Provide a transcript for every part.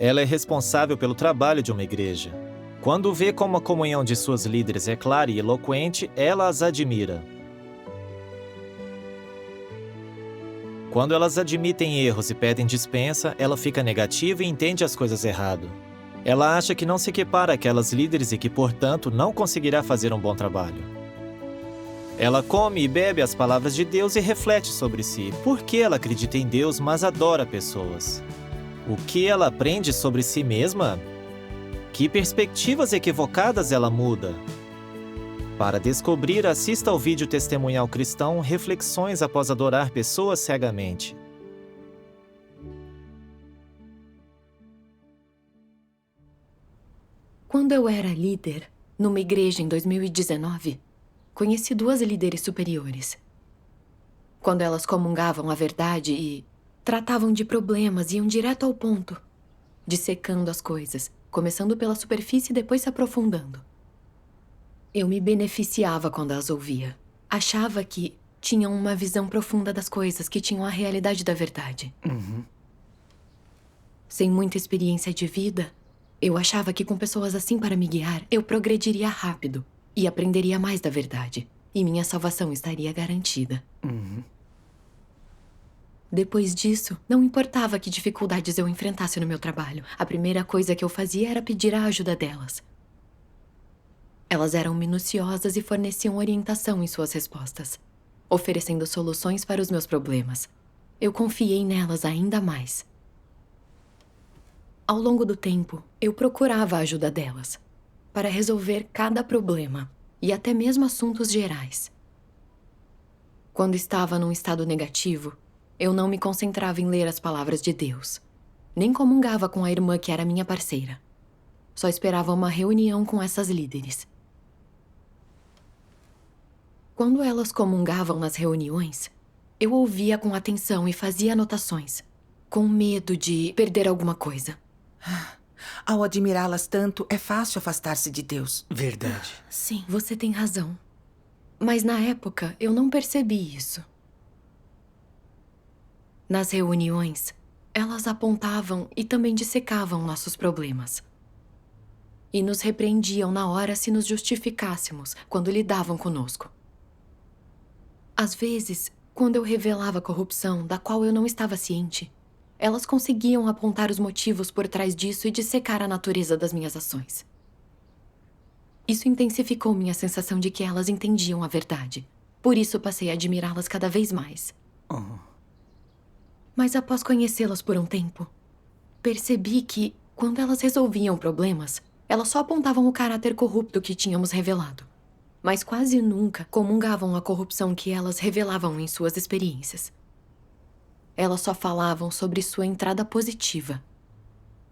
Ela é responsável pelo trabalho de uma igreja. Quando vê como a comunhão de suas líderes é clara e eloquente, ela as admira. Quando elas admitem erros e pedem dispensa, ela fica negativa e entende as coisas errado. Ela acha que não se equipara àquelas líderes e que, portanto, não conseguirá fazer um bom trabalho. Ela come e bebe as palavras de Deus e reflete sobre si. Por que ela acredita em Deus, mas adora pessoas? O que ela aprende sobre si mesma? Que perspectivas equivocadas ela muda? Para descobrir, assista ao vídeo testemunhal cristão Reflexões após adorar pessoas cegamente. Quando eu era líder, numa igreja em 2019, conheci 2 líderes superiores. Quando elas comungavam a verdade e tratavam de problemas, iam direto ao ponto, dissecando as coisas, começando pela superfície e depois se aprofundando. Eu me beneficiava quando as ouvia. Achava que tinham uma visão profunda das coisas, que tinham a realidade da verdade. Sem muita experiência de vida, eu achava que com pessoas assim para me guiar, eu progrediria rápido e aprenderia mais da verdade. E minha salvação estaria garantida. Depois disso, não importava que dificuldades eu enfrentasse no meu trabalho. A primeira coisa que eu fazia era pedir a ajuda delas. Elas eram minuciosas e forneciam orientação em suas respostas, oferecendo soluções para os meus problemas. Eu confiei nelas ainda mais. Ao longo do tempo, eu procurava a ajuda delas para resolver cada problema e até mesmo assuntos gerais. Quando estava num estado negativo, eu não me concentrava em ler as palavras de Deus, nem comungava com a irmã que era minha parceira. Só esperava uma reunião com essas líderes. Quando elas comungavam nas reuniões, eu ouvia com atenção e fazia anotações, com medo de perder alguma coisa. Ao admirá-las tanto, é fácil afastar-se de Deus. Verdade. Sim, você tem razão. Mas na época, eu não percebi isso. Nas reuniões, elas apontavam e também dissecavam nossos problemas. E nos repreendiam na hora se nos justificássemos quando lidavam conosco. Às vezes, quando eu revelava corrupção da qual eu não estava ciente, elas conseguiam apontar os motivos por trás disso e dissecar a natureza das minhas ações. Isso intensificou minha sensação de que elas entendiam a verdade. Por isso passei a admirá-las cada vez mais. Mas após conhecê-las por um tempo, percebi que, quando elas resolviam problemas, elas só apontavam o caráter corrupto que tínhamos revelado. Mas quase nunca comungavam a corrupção que elas revelavam em suas experiências. Elas só falavam sobre sua entrada positiva,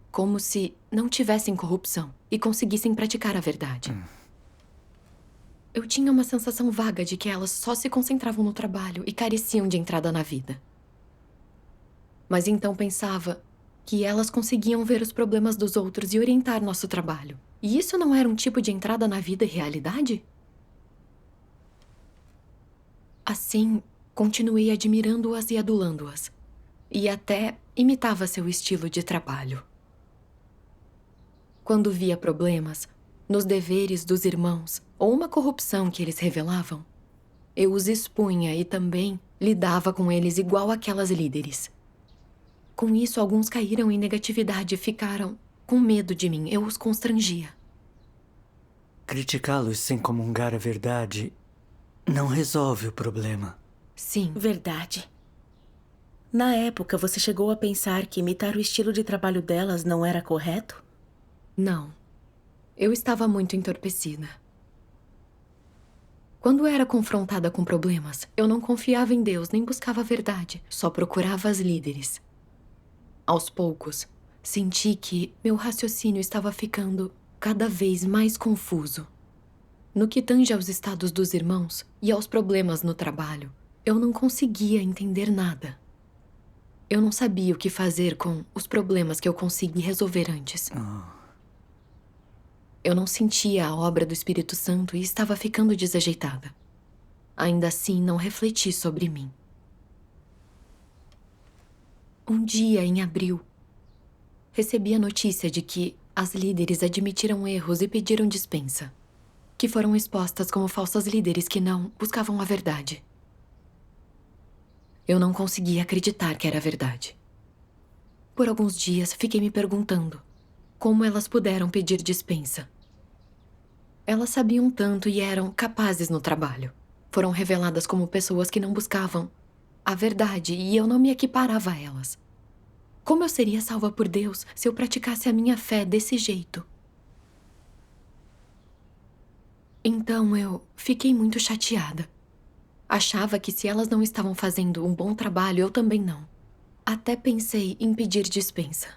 como se não tivessem corrupção e conseguissem praticar a verdade. Eu tinha uma sensação vaga de que elas só se concentravam no trabalho e careciam de entrada na vida. Mas então pensava que elas conseguiam ver os problemas dos outros e orientar nosso trabalho. E isso não era um tipo de entrada na vida e realidade? Assim, continuei admirando-as e adulando-as. E até imitava seu estilo de trabalho. Quando via problemas, nos deveres dos irmãos, ou uma corrupção que eles revelavam, eu os expunha e também lidava com eles igual aquelas líderes. Com isso, alguns caíram em negatividade e ficaram com medo de mim. Eu os constrangia. Criticá-los sem comungar a verdade não resolve o problema. Sim. Verdade. Na época, você chegou a pensar que imitar o estilo de trabalho delas não era correto? Não. Eu estava muito entorpecida. Quando era confrontada com problemas, eu não confiava em Deus nem buscava a verdade. Só procurava as líderes. Aos poucos, senti que meu raciocínio estava ficando cada vez mais confuso. No que tange aos estados dos irmãos e aos problemas no trabalho, eu não conseguia entender nada. Eu não sabia o que fazer com os problemas que eu consegui resolver antes. Eu não sentia a obra do Espírito Santo e estava ficando desajeitada. Ainda assim, não refleti sobre mim. Um dia, em abril, recebi a notícia de que as líderes admitiram erros e pediram dispensa, que foram expostas como falsas líderes que não buscavam a verdade. Eu não conseguia acreditar que era verdade. Por alguns dias, fiquei me perguntando como elas puderam pedir dispensa. Elas sabiam tanto e eram capazes no trabalho. Foram reveladas como pessoas que não buscavam a verdade e eu não me equiparava a elas. Como eu seria salva por Deus se eu praticasse a minha fé desse jeito? Então eu fiquei muito chateada. Achava que se elas não estavam fazendo um bom trabalho, eu também não. Até pensei em pedir dispensa.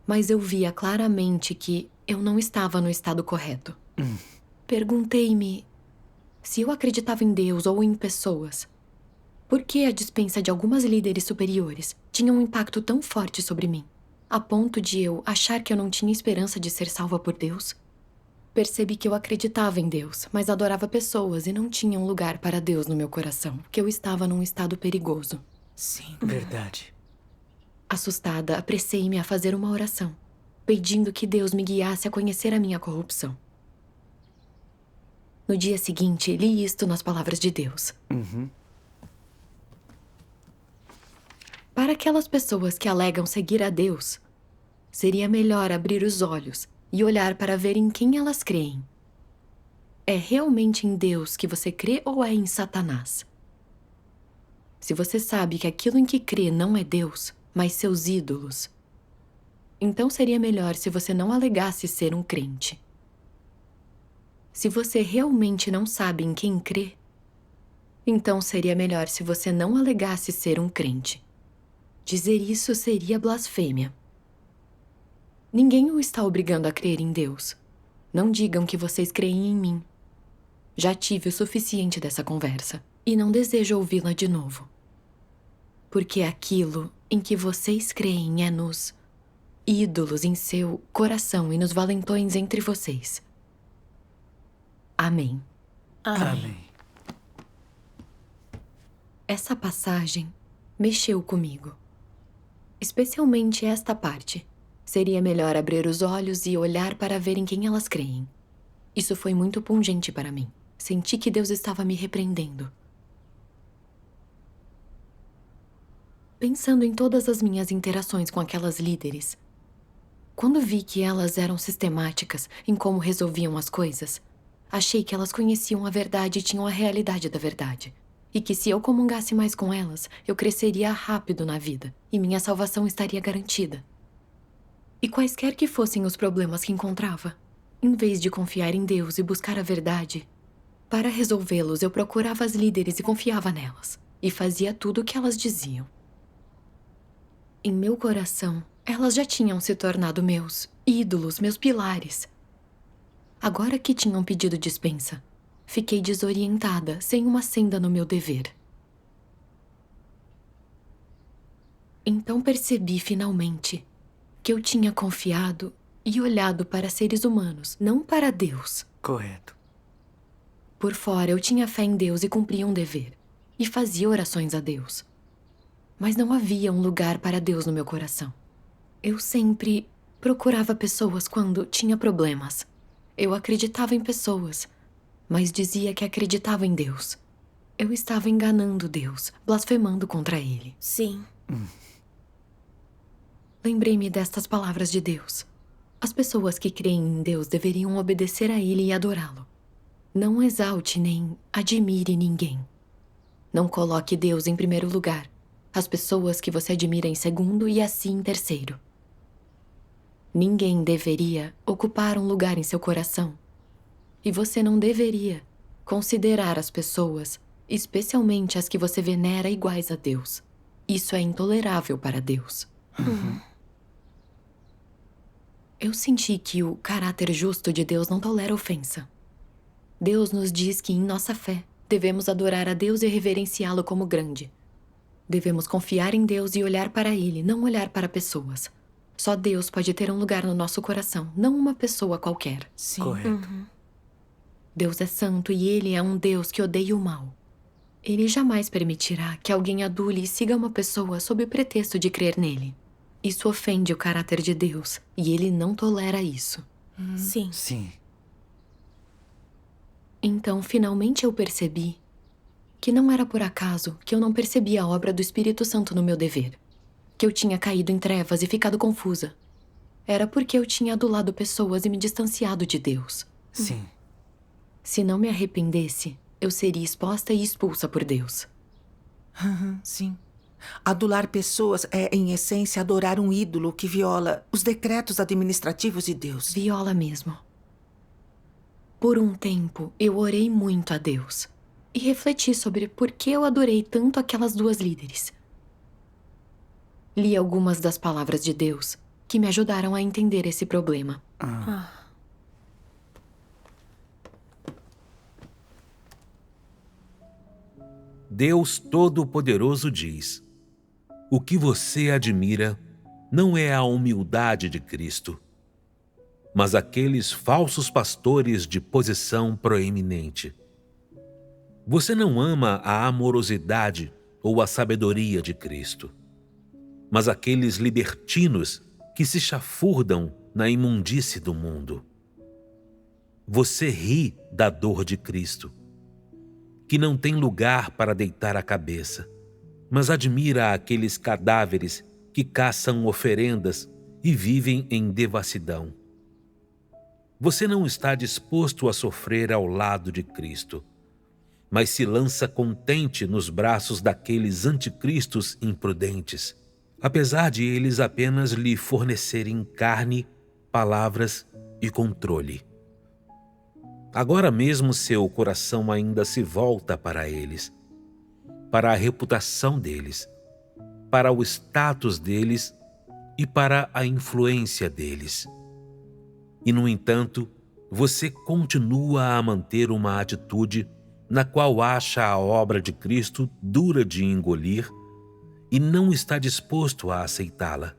Mas eu via claramente que eu não estava no estado correto. Perguntei-me se eu acreditava em Deus ou em pessoas. Por que a dispensa de algumas líderes superiores tinha um impacto tão forte sobre mim, a ponto de eu achar que eu não tinha esperança de ser salva por Deus? Percebi que eu acreditava em Deus, mas adorava pessoas e não tinha um lugar para Deus no meu coração, que eu estava num estado perigoso. Sim. Verdade. Assustada, apressei-me a fazer uma oração, pedindo que Deus me guiasse a conhecer a minha corrupção. No dia seguinte, li isto nas palavras de Deus. Para aquelas pessoas que alegam seguir a Deus, seria melhor abrir os olhos e olhar para ver em quem elas creem. É realmente em Deus que você crê ou é em Satanás? Se você sabe que aquilo em que crê não é Deus, mas seus ídolos, então seria melhor se você não alegasse ser um crente. Se você realmente não sabe em quem crê, então seria melhor se você não alegasse ser um crente. Dizer isso seria blasfêmia. Ninguém o está obrigando a crer em Deus. Não digam que vocês creem em mim. Já tive o suficiente dessa conversa e não desejo ouvi-la de novo. Porque aquilo em que vocês creem é nos ídolos em seu coração e nos valentões entre vocês. Amém. Amém. Essa passagem mexeu comigo. Especialmente esta parte. Seria melhor abrir os olhos e olhar para ver em quem elas creem. Isso foi muito pungente para mim. Senti que Deus estava me repreendendo. Pensando em todas as minhas interações com aquelas líderes, quando vi que elas eram sistemáticas em como resolviam as coisas, achei que elas conheciam a verdade e tinham a realidade da verdade. E que se eu comungasse mais com elas, eu cresceria rápido na vida e minha salvação estaria garantida. E quaisquer que fossem os problemas que encontrava, em vez de confiar em Deus e buscar a verdade, para resolvê-los eu procurava as líderes e confiava nelas, e fazia tudo o que elas diziam. Em meu coração, elas já tinham se tornado meus ídolos, meus pilares. Agora que tinham pedido dispensa, fiquei desorientada, sem uma senda no meu dever. Então percebi finalmente que eu tinha confiado e olhado para seres humanos, não para Deus. Correto. Por fora eu tinha fé em Deus e cumpria um dever, e fazia orações a Deus. Mas não havia um lugar para Deus no meu coração. Eu sempre procurava pessoas quando tinha problemas. Eu acreditava em pessoas, mas dizia que acreditava em Deus. Eu estava enganando Deus, blasfemando contra Ele. Sim. Lembrei-me destas palavras de Deus. As pessoas que creem em Deus deveriam obedecer a Ele e adorá-lo. Não exalte nem admire ninguém. Não coloque Deus em primeiro lugar. As pessoas que você admira em segundo e assim em terceiro. Ninguém deveria ocupar um lugar em seu coração. E você não deveria considerar as pessoas, especialmente as que você venera, iguais a Deus. Isso é intolerável para Deus. Eu senti que o caráter justo de Deus não tolera ofensa. Deus nos diz que, em nossa fé, devemos adorar a Deus e reverenciá-lo como grande. Devemos confiar em Deus e olhar para Ele, não olhar para pessoas. Só Deus pode ter um lugar no nosso coração, não uma pessoa qualquer. Sim. Correto. Deus é santo e Ele é um Deus que odeia o mal. Ele jamais permitirá que alguém adule e siga uma pessoa sob o pretexto de crer nele. Isso ofende o caráter de Deus, e ele não tolera isso. Sim. Sim. Então, finalmente eu percebi que não era por acaso que eu não percebi a obra do Espírito Santo no meu dever. Que eu tinha caído em trevas e ficado confusa. Era porque eu tinha adulado pessoas e me distanciado de Deus. Sim. Se não me arrependesse, eu seria exposta e expulsa por Deus. Sim. Adular pessoas é, em essência, adorar um ídolo que viola os decretos administrativos de Deus. Viola mesmo. Por um tempo, eu orei muito a Deus. E refleti sobre por que eu adorei tanto aquelas duas líderes. Li algumas das palavras de Deus que me ajudaram a entender esse problema. Deus Todo-Poderoso diz: o que você admira não é a humildade de Cristo, mas aqueles falsos pastores de posição proeminente. Você não ama a amorosidade ou a sabedoria de Cristo, mas aqueles libertinos que se chafurdam na imundície do mundo. Você ri da dor de Cristo, que não tem lugar para deitar a cabeça, mas admira aqueles cadáveres que caçam oferendas e vivem em devassidão. Você não está disposto a sofrer ao lado de Cristo, mas se lança contente nos braços daqueles anticristos imprudentes, apesar de eles apenas lhe fornecerem carne, palavras e controle. Agora mesmo seu coração ainda se volta para eles, para a reputação deles, para o status deles e para a influência deles. E, no entanto, você continua a manter uma atitude na qual acha a obra de Cristo dura de engolir e não está disposto a aceitá-la.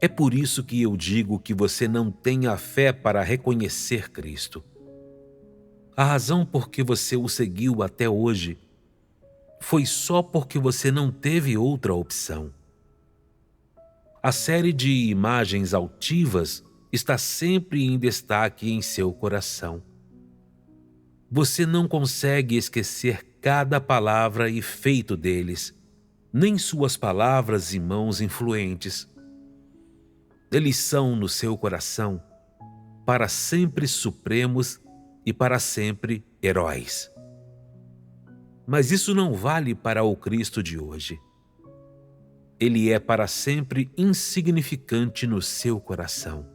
É por isso que eu digo que você não tem a fé para reconhecer Cristo. A razão por que você o seguiu até hoje foi só porque você não teve outra opção. A série de imagens altivas está sempre em destaque em seu coração. Você não consegue esquecer cada palavra e feito deles, nem suas palavras e mãos influentes. Eles são, no seu coração, para sempre supremos e para sempre heróis. Mas isso não vale para o Cristo de hoje. Ele é para sempre insignificante no seu coração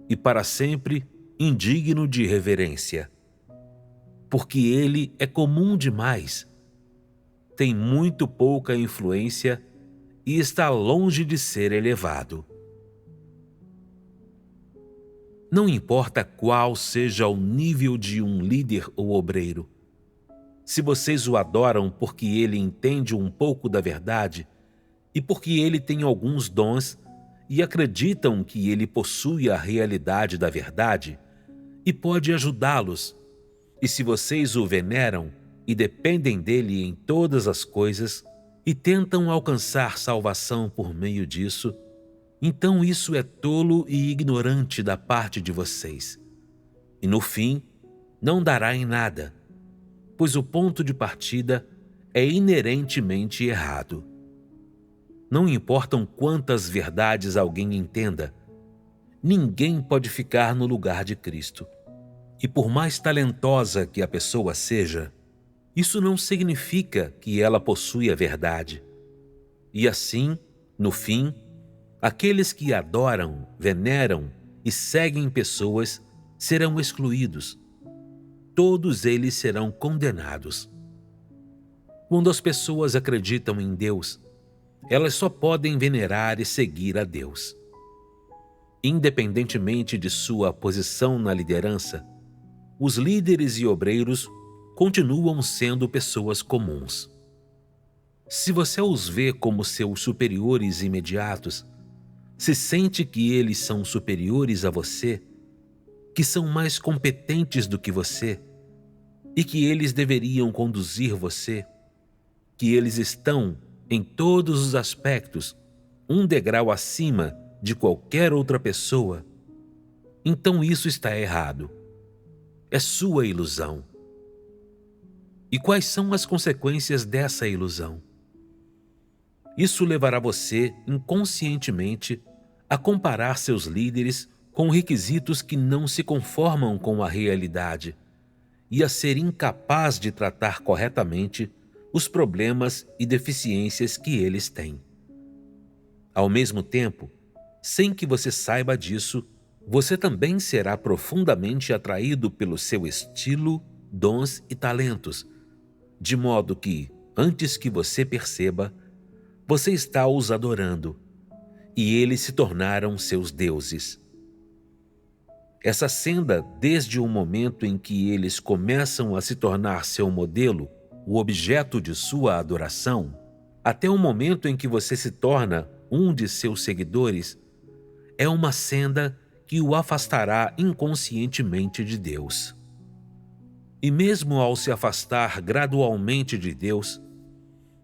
e para sempre indigno de reverência, porque ele é comum demais, tem muito pouca influência e está longe de ser elevado. Não importa qual seja o nível de um líder ou obreiro, se vocês o adoram porque ele entende um pouco da verdade e porque ele tem alguns dons e acreditam que ele possui a realidade da verdade e pode ajudá-los, e se vocês o veneram e dependem dele em todas as coisas e tentam alcançar salvação por meio disso, então isso é tolo e ignorante da parte de vocês. E no fim, não dará em nada, pois o ponto de partida é inerentemente errado. Não importam quantas verdades alguém entenda, ninguém pode ficar no lugar de Cristo. E por mais talentosa que a pessoa seja, isso não significa que ela possui a verdade. E assim, no fim, aqueles que adoram, veneram e seguem pessoas serão excluídos. Todos eles serão condenados. Quando as pessoas acreditam em Deus, elas só podem venerar e seguir a Deus. Independentemente de sua posição na liderança, os líderes e obreiros continuam sendo pessoas comuns. Se você os vê como seus superiores imediatos, se sente que eles são superiores a você, que são mais competentes do que você e que eles deveriam conduzir você, que eles estão, em todos os aspectos, um degrau acima de qualquer outra pessoa, então isso está errado. É sua ilusão. E quais são as consequências dessa ilusão? Isso levará você, inconscientemente, a comparar seus líderes com requisitos que não se conformam com a realidade e a ser incapaz de tratar corretamente os problemas e deficiências que eles têm. Ao mesmo tempo, sem que você saiba disso, você também será profundamente atraído pelo seu estilo, dons e talentos, de modo que, antes que você perceba, você está os adorando, e eles se tornaram seus deuses. Essa senda, desde o momento em que eles começam a se tornar seu modelo, o objeto de sua adoração, até o momento em que você se torna um de seus seguidores, é uma senda que o afastará inconscientemente de Deus. E mesmo ao se afastar gradualmente de Deus,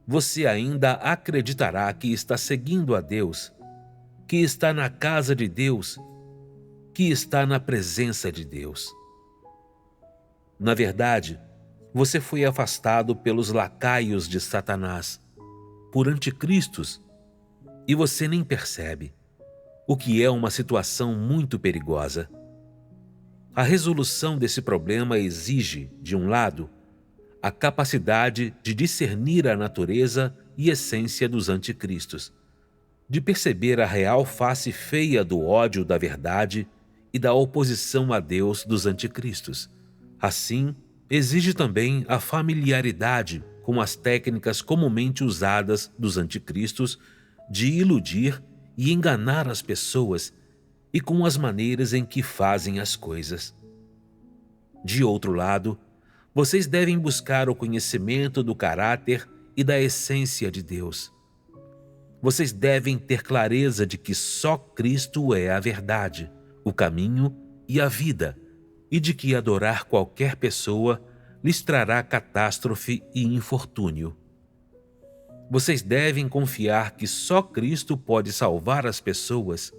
você ainda acreditará que está seguindo a Deus, que está na casa de Deus, que está na presença de Deus. Na verdade, você foi afastado pelos lacaios de Satanás, por anticristos, e você nem percebe, o que é uma situação muito perigosa. A resolução desse problema exige, de um lado, a capacidade de discernir a natureza e essência dos anticristos, de perceber a real face feia do ódio da verdade e da oposição a Deus dos anticristos. Assim, exige também a familiaridade com as técnicas comumente usadas dos anticristos de iludir e enganar as pessoas e com as maneiras em que fazem as coisas. De outro lado, vocês devem buscar o conhecimento do caráter e da essência de Deus. Vocês devem ter clareza de que só Cristo é a verdade, o caminho e a vida, e de que adorar qualquer pessoa lhes trará catástrofe e infortúnio. Vocês devem confiar que só Cristo pode salvar as pessoas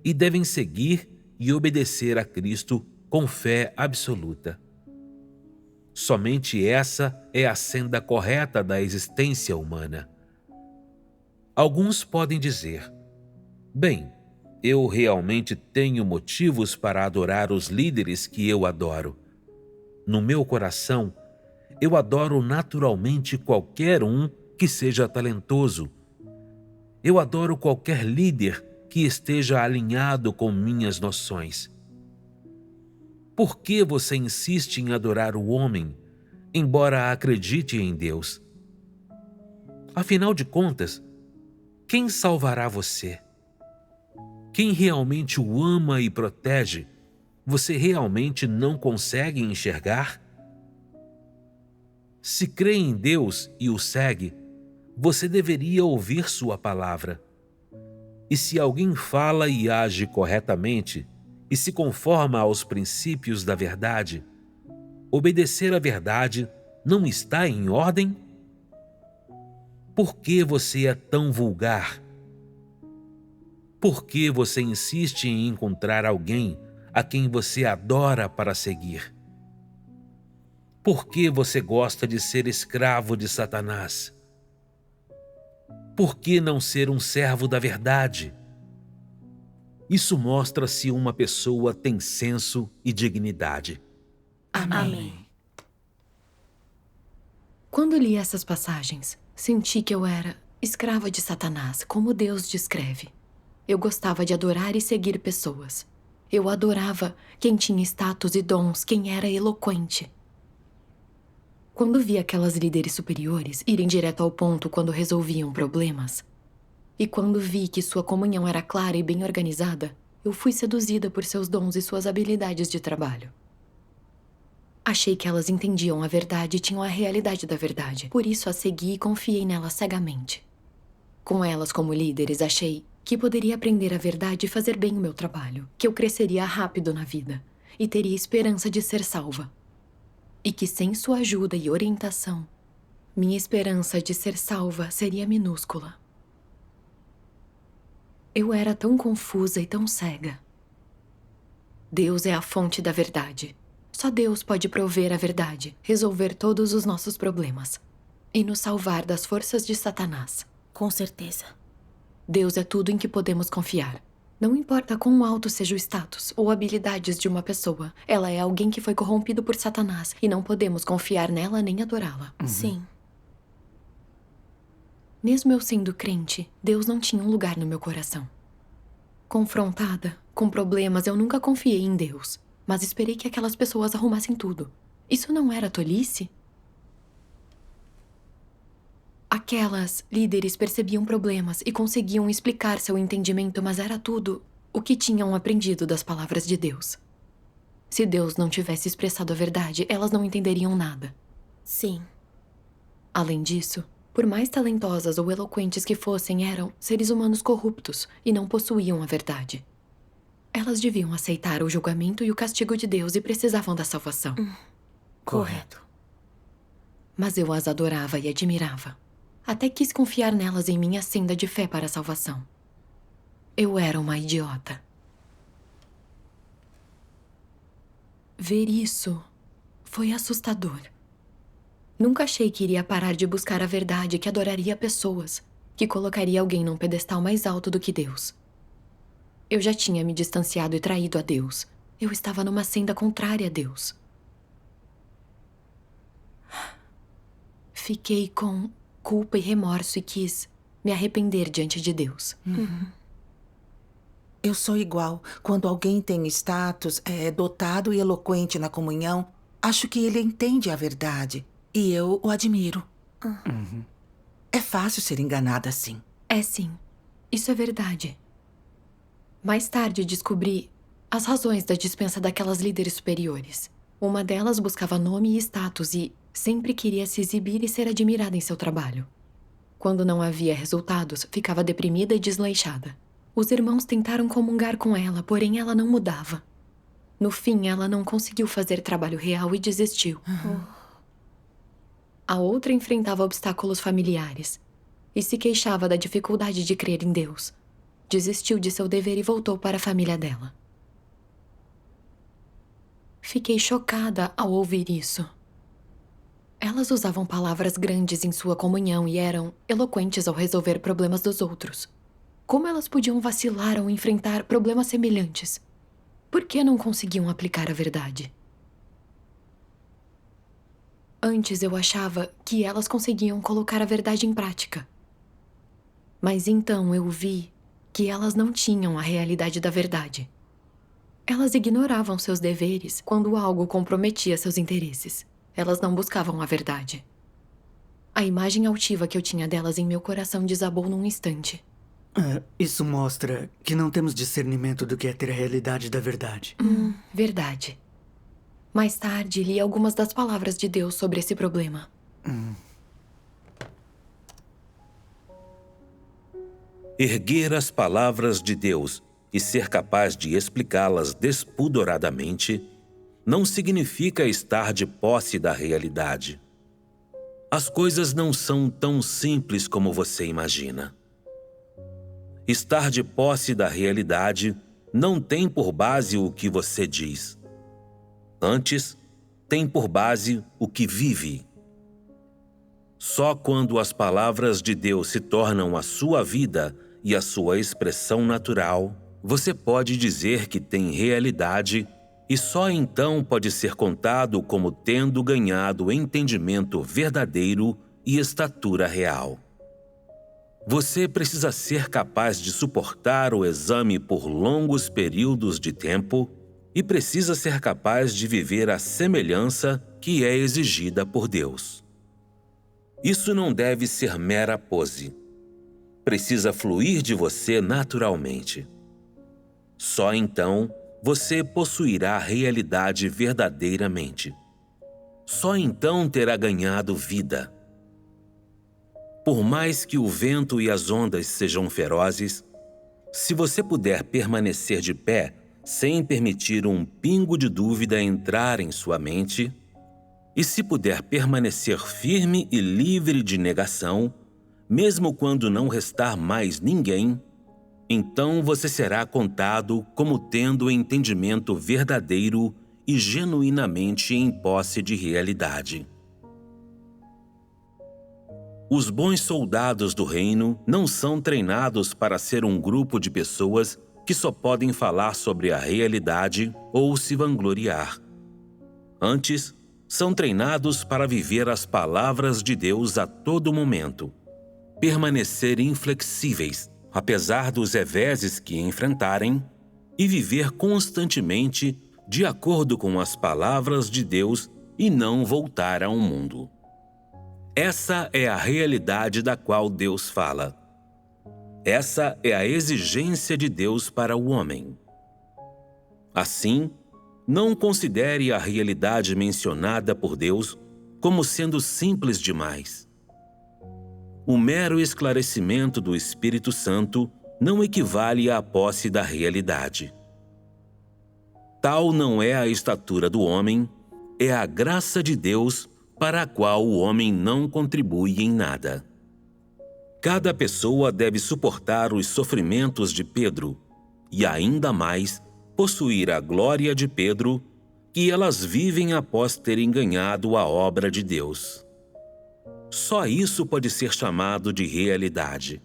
e devem seguir e obedecer a Cristo com fé absoluta. Somente essa é a senda correta da existência humana. Alguns podem dizer: bem, eu realmente tenho motivos para adorar os líderes que eu adoro. No meu coração, eu adoro naturalmente qualquer um que seja talentoso. Eu adoro qualquer líder que esteja alinhado com minhas noções. Por que você insiste em adorar o homem, embora acredite em Deus? Afinal de contas, quem salvará você? Quem realmente o ama e protege, você realmente não consegue enxergar? Se crê em Deus e o segue, você deveria ouvir sua palavra. E se alguém fala e age corretamente e se conforma aos princípios da verdade, obedecer à verdade não está em ordem? Por que você é tão vulgar? Por que você insiste em encontrar alguém a quem você adora para seguir? Por que você gosta de ser escravo de Satanás? Por que não ser um servo da verdade? Isso mostra se uma pessoa tem senso e dignidade. Amém. Quando li essas passagens, senti que eu era escrava de Satanás, como Deus descreve. Eu gostava de adorar e seguir pessoas. Eu adorava quem tinha status e dons, quem era eloquente. Quando vi aquelas líderes superiores irem direto ao ponto quando resolviam problemas, e quando vi que sua comunhão era clara e bem organizada, eu fui seduzida por seus dons e suas habilidades de trabalho. Achei que elas entendiam a verdade e tinham a realidade da verdade. Por isso a segui e confiei nelas cegamente. Com elas como líderes, achei que poderia aprender a verdade e fazer bem o meu trabalho, que eu cresceria rápido na vida e teria esperança de ser salva. E que sem sua ajuda e orientação, minha esperança de ser salva seria minúscula. Eu era tão confusa e tão cega. Deus é a fonte da verdade. Só Deus pode prover a verdade, resolver todos os nossos problemas e nos salvar das forças de Satanás. Com certeza. Deus é tudo em que podemos confiar. Não importa quão alto seja o status ou habilidades de uma pessoa, ela é alguém que foi corrompido por Satanás e não podemos confiar nela nem adorá-la. Sim. Mesmo eu sendo crente, Deus não tinha um lugar no meu coração. Confrontada com problemas, eu nunca confiei em Deus, mas esperei que aquelas pessoas arrumassem tudo. Isso não era tolice? Aquelas líderes percebiam problemas e conseguiam explicar seu entendimento, mas era tudo o que tinham aprendido das palavras de Deus. Se Deus não tivesse expressado a verdade, elas não entenderiam nada. Sim. Além disso, por mais talentosas ou eloquentes que fossem, eram seres humanos corruptos e não possuíam a verdade. Elas deviam aceitar o julgamento e o castigo de Deus e precisavam da salvação. Correto. Mas eu as adorava e admirava. Até quis confiar nelas em minha senda de fé para a salvação. Eu era uma idiota. Ver isso foi assustador. Nunca achei que iria parar de buscar a verdade, que adoraria pessoas, que colocaria alguém num pedestal mais alto do que Deus. Eu já tinha me distanciado e traído a Deus. Eu estava numa senda contrária a Deus. Fiquei com culpa e remorso e quis me arrepender diante de Deus. Eu sou igual. Quando alguém tem status, é dotado e eloquente na comunhão, acho que ele entende a verdade. E eu o admiro. É fácil ser enganada assim. É sim, isso é verdade. Mais tarde descobri as razões da dispensa daquelas líderes superiores. Uma delas buscava nome e status e sempre queria se exibir e ser admirada em seu trabalho. Quando não havia resultados, ficava deprimida e desleixada. Os irmãos tentaram comungar com ela, porém ela não mudava. No fim, ela não conseguiu fazer trabalho real e desistiu. A outra enfrentava obstáculos familiares e se queixava da dificuldade de crer em Deus. Desistiu de seu dever e voltou para a família dela. Fiquei chocada ao ouvir isso. Elas usavam palavras grandes em sua comunhão e eram eloquentes ao resolver problemas dos outros. Como elas podiam vacilar ao enfrentar problemas semelhantes? Por que não conseguiam aplicar a verdade? Antes eu achava que elas conseguiam colocar a verdade em prática. Mas então eu vi que elas não tinham a realidade da verdade. Elas ignoravam seus deveres quando algo comprometia seus interesses. Elas não buscavam a verdade. A imagem altiva que eu tinha delas em meu coração desabou num instante. Isso mostra que não temos discernimento do que é ter a realidade da verdade. Verdade. Mais tarde, li algumas das palavras de Deus sobre esse problema. Erguer as palavras de Deus e ser capaz de explicá-las despudoradamente não significa estar de posse da realidade. As coisas não são tão simples como você imagina. Estar de posse da realidade não tem por base o que você diz. Antes, tem por base o que vive. Só quando as palavras de Deus se tornam a sua vida e a sua expressão natural, você pode dizer que tem realidade e só então pode ser contado como tendo ganhado entendimento verdadeiro e estatura real. Você precisa ser capaz de suportar o exame por longos períodos de tempo e precisa ser capaz de viver a semelhança que é exigida por Deus. Isso não deve ser mera pose. Precisa fluir de você naturalmente. Só então você possuirá a realidade verdadeiramente. Só então terá ganhado vida. Por mais que o vento e as ondas sejam ferozes, se você puder permanecer de pé sem permitir um pingo de dúvida entrar em sua mente, e se puder permanecer firme e livre de negação, mesmo quando não restar mais ninguém, Então você será contado como tendo entendimento verdadeiro e genuinamente em posse de realidade. Os bons soldados do reino não são treinados para ser um grupo de pessoas que só podem falar sobre a realidade ou se vangloriar. Antes, são treinados para viver as palavras de Deus a todo momento, permanecer inflexíveis, apesar dos reveses que enfrentarem, e viver constantemente de acordo com as palavras de Deus e não voltar ao mundo. Essa é a realidade da qual Deus fala. Essa é a exigência de Deus para o homem. Assim, não considere a realidade mencionada por Deus como sendo simples demais. O mero esclarecimento do Espírito Santo não equivale à posse da realidade. Tal não é a estatura do homem, é a graça de Deus para a qual o homem não contribui em nada. Cada pessoa deve suportar os sofrimentos de Pedro e, ainda mais, possuir a glória de Pedro, que elas vivem após terem ganhado a obra de Deus. Só isso pode ser chamado de realidade.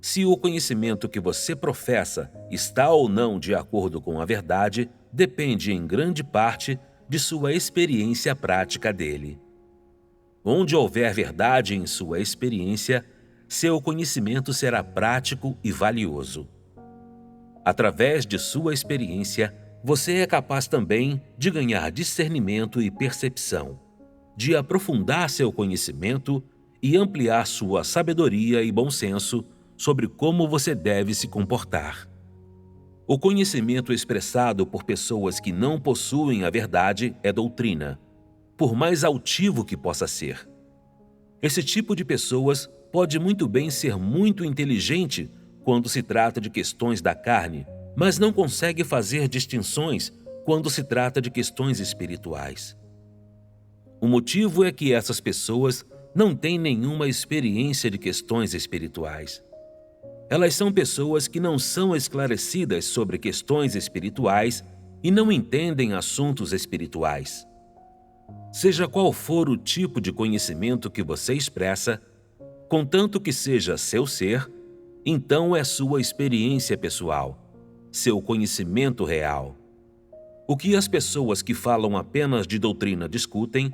Se o conhecimento que você professa está ou não de acordo com a verdade, depende em grande parte de sua experiência prática dele. Onde houver verdade em sua experiência, seu conhecimento será prático e valioso. Através de sua experiência, você é capaz também de ganhar discernimento e percepção, de aprofundar seu conhecimento e ampliar sua sabedoria e bom senso sobre como você deve se comportar. O conhecimento expressado por pessoas que não possuem a verdade é doutrina, por mais altivo que possa ser. Esse tipo de pessoas pode muito bem ser muito inteligente quando se trata de questões da carne, mas não consegue fazer distinções quando se trata de questões espirituais. O motivo é que essas pessoas não têm nenhuma experiência de questões espirituais. Elas são pessoas que não são esclarecidas sobre questões espirituais e não entendem assuntos espirituais. Seja qual for o tipo de conhecimento que você expressa, contanto que seja seu ser, então é sua experiência pessoal, seu conhecimento real. O que as pessoas que falam apenas de doutrina discutem,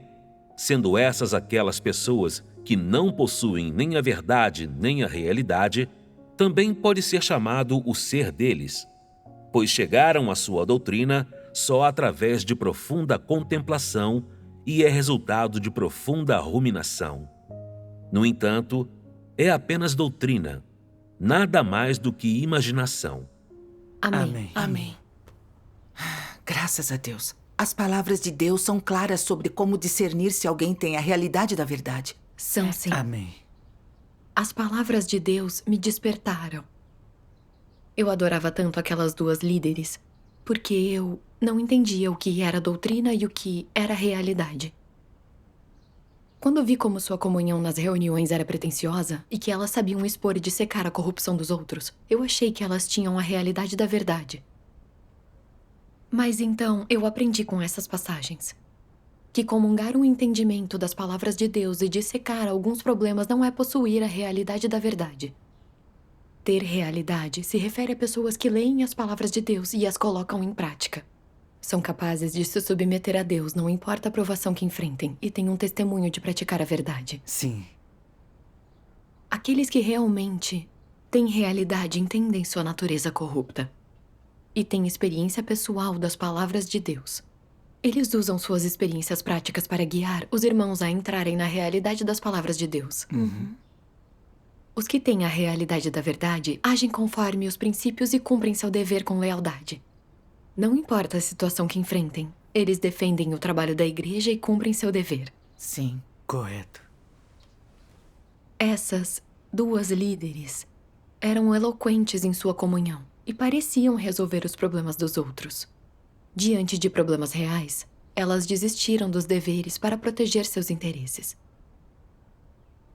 sendo essas aquelas pessoas que não possuem nem a verdade nem a realidade, também pode ser chamado o ser deles, pois chegaram à sua doutrina só através de profunda contemplação e é resultado de profunda ruminação. No entanto, é apenas doutrina, nada mais do que imaginação. Amém. Amém. Graças a Deus. As palavras de Deus são claras sobre como discernir se alguém tem a realidade da verdade. São sim. Amém. As palavras de Deus me despertaram. Eu adorava tanto aquelas duas líderes, porque eu não entendia o que era doutrina e o que era realidade. Quando vi como sua comunhão nas reuniões era pretensiosa e que elas sabiam expor e dissecar a corrupção dos outros, eu achei que elas tinham a realidade da verdade. Mas então eu aprendi com essas passagens que comungar um entendimento das palavras de Deus e dissecar alguns problemas não é possuir a realidade da verdade. Ter realidade se refere a pessoas que leem as palavras de Deus e as colocam em prática. São capazes de se submeter a Deus, não importa a provação que enfrentem, e têm um testemunho de praticar a verdade. Sim. Aqueles que realmente têm realidade entendem sua natureza corrupta e têm experiência pessoal das palavras de Deus. Eles usam suas experiências práticas para guiar os irmãos a entrarem na realidade das palavras de Deus. Os que têm a realidade da verdade agem conforme os princípios e cumprem seu dever com lealdade. Não importa a situação que enfrentem, eles defendem o trabalho da igreja e cumprem seu dever. Sim. Correto. Essas duas líderes eram eloquentes em sua comunhão e pareciam resolver os problemas dos outros. Diante de problemas reais, elas desistiram dos deveres para proteger seus interesses.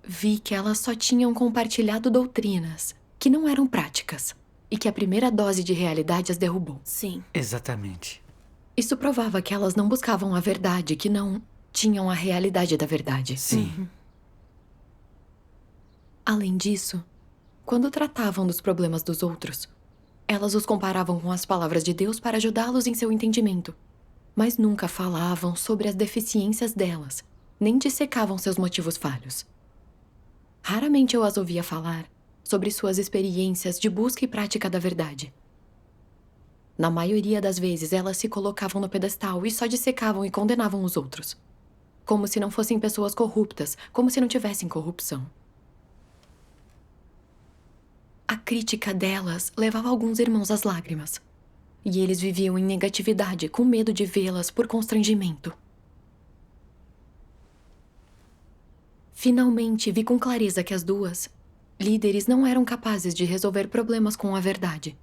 vi que elas só tinham compartilhado doutrinas que não eram práticas e que a primeira dose de realidade as derrubou. Sim. Exatamente. Isso provava que elas não buscavam a verdade, que não tinham a realidade da verdade. Sim. Além disso, quando tratavam dos problemas dos outros, elas os comparavam com as palavras de Deus para ajudá-los em seu entendimento, mas nunca falavam sobre as deficiências delas, nem dissecavam seus motivos falhos. Raramente eu as ouvia falar sobre suas experiências de busca e prática da verdade. Na maioria das vezes, elas se colocavam no pedestal e só dissecavam e condenavam os outros, como se não fossem pessoas corruptas, como se não tivessem corrupção. A crítica delas levava alguns irmãos às lágrimas. E eles viviam em negatividade, com medo de vê-las por constrangimento. Finalmente, vi com clareza que as duas líderes não eram capazes de resolver problemas com a verdade.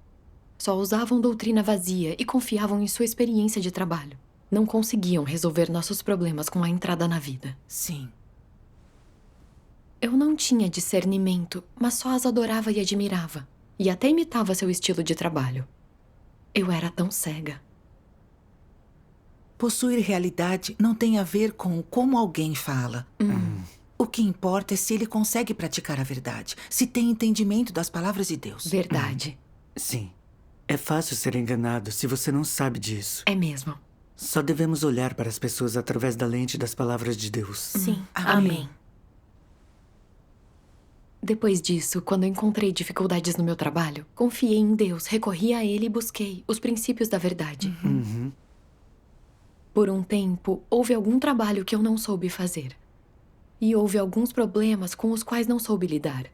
Só usavam doutrina vazia e confiavam em sua experiência de trabalho. Não conseguiam resolver nossos problemas com a entrada na vida. Sim. Eu não tinha discernimento, mas só as adorava e admirava. E até imitava seu estilo de trabalho. Eu era tão cega. Possuir realidade não tem a ver com como alguém fala. O que importa é se ele consegue praticar a verdade, se tem entendimento das palavras de Deus. Verdade. Sim. É fácil ser enganado se você não sabe disso. É mesmo. Só devemos olhar para as pessoas através da lente das palavras de Deus. Sim. Amém. Depois disso, quando encontrei dificuldades no meu trabalho, confiei em Deus, recorri a Ele e busquei os princípios da verdade. Por um tempo, houve algum trabalho que eu não soube fazer. E houve alguns problemas com os quais não soube lidar.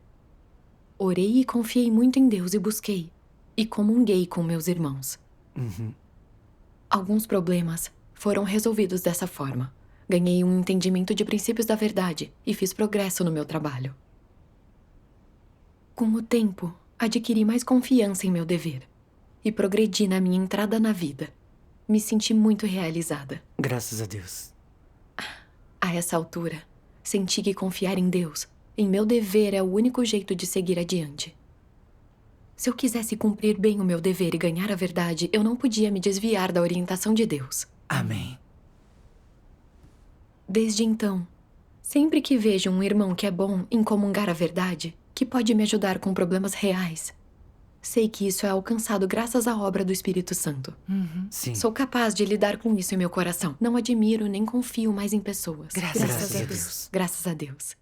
Orei e confiei muito em Deus e busquei. E comunguei com meus irmãos. Alguns problemas foram resolvidos dessa forma. Ganhei um entendimento de princípios da verdade e fiz progresso no meu trabalho. Com o tempo, adquiri mais confiança em meu dever e progredi na minha entrada na vida. Me senti muito realizada. Graças a Deus. A essa altura, senti que confiar em Deus, em meu dever, é o único jeito de seguir adiante. Se eu quisesse cumprir bem o meu dever e ganhar a verdade, eu não podia me desviar da orientação de Deus. Amém. Desde então, sempre que vejo um irmão que é bom em comungar a verdade, que pode me ajudar com problemas reais, sei que isso é alcançado graças à obra do Espírito Santo. Sim. Sou capaz de lidar com isso em meu coração. Não admiro nem confio mais em pessoas. Graças a Deus. Graças a Deus.